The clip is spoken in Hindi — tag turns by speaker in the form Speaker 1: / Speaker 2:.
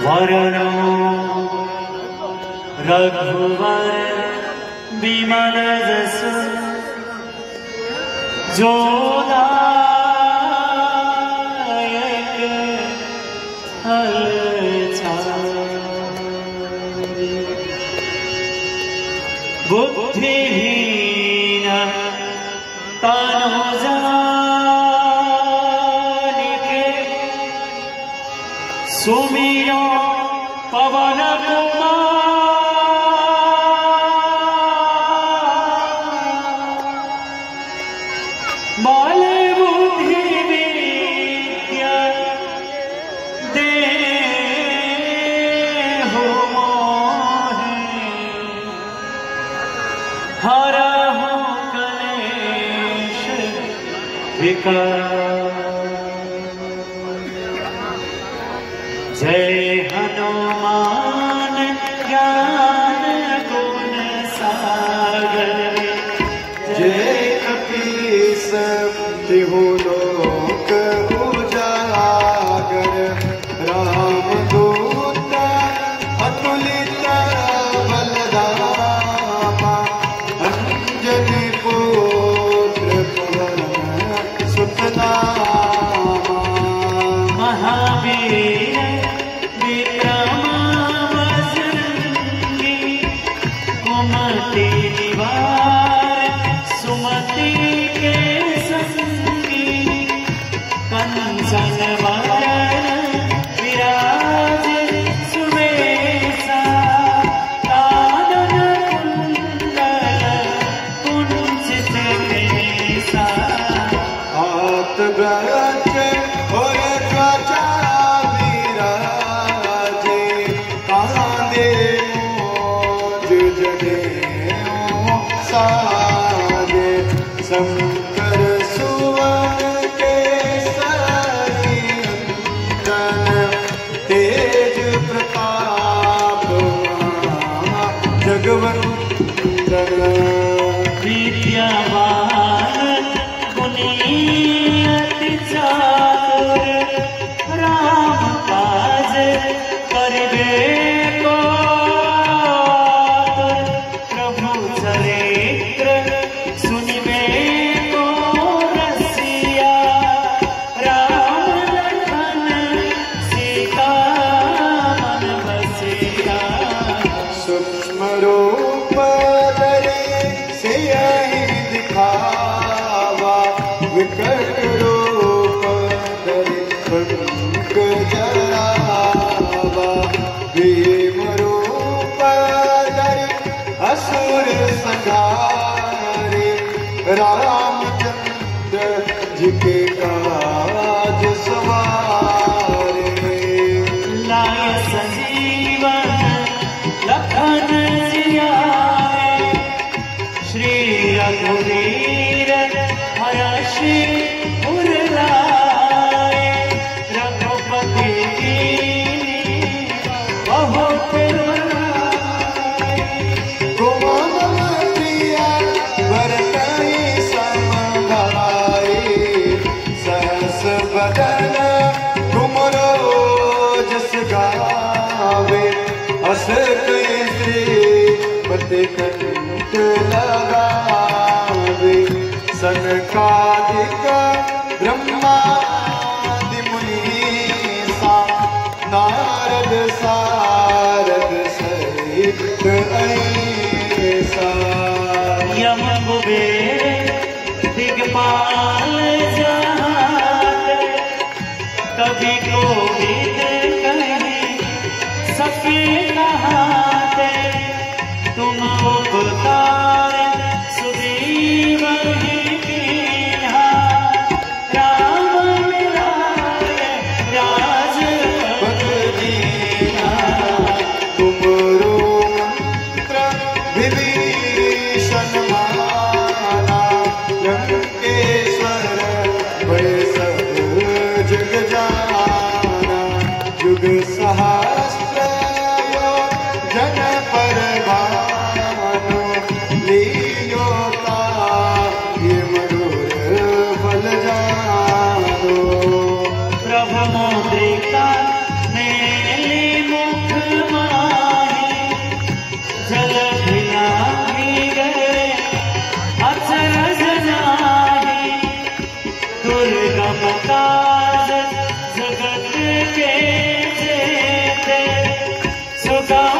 Speaker 1: वरणो रघुवर विमल जस जो दायक फल बुद्धिहीन तनु जानिके सुमिरो पवन माले बुद्धि विद्या दे हो मोहे हरा हो कलेश विकार। जय हनुमान ज्ञान गुण सागर
Speaker 2: जय कपीस तिहु लोक उजागर रामदूत अतुलित बलधामा अंजनी पुत्र पवन सुत नामा
Speaker 1: महावीर विक्रम बजरंगी कुमति निवार सुमति के संगी कंचन वरण विराज सुवेशा कानन कुंडल कुंचित केसा
Speaker 2: हाथ ब्रज और त्वचा विराजे कांधे मोज जनेऊ साजे शंकर सुवन केसरी नंदन तेज प्रताप जगवंदन
Speaker 1: विद्यावान गुणी अति चातुर राम काज करिबे को प्रभु चरित्र सुनिबे को रसिया राम लखन सीता मन बसिया।
Speaker 2: सूक्ष्म रूप धरि सियहि दिखावा विकट रूप धरि खड्ग जरावा भीम रूप धरि असुर संहारे रामचंद्र जी के काज सवारे
Speaker 1: लाय संजीवन लखन जियाए श्री रघुवीर हरषि उर लाए रघुपति कीन्ही बहुत बड़ाई।
Speaker 2: कोमल प्रिय वरतहि सम भाई सहस बदन तुमरो जस गावे अस स्त्री पति कंठ लगावे सनकादिक ब्रह्मादि मुनीसा नारद सारद सहित ऐसा
Speaker 1: यम कुबेर दिगपाल जहाते कभी कोविद कहे सके नहाते तुम उपकार सुग्रीव ही कीन्हा राम मिलाए राजपद दीन्हा।
Speaker 2: तुमरो मंत्र विभीषण माना लंकेश्वर भय सब जग जाना युग सहस्र जन पर भानु लीयो ताहि
Speaker 1: सदा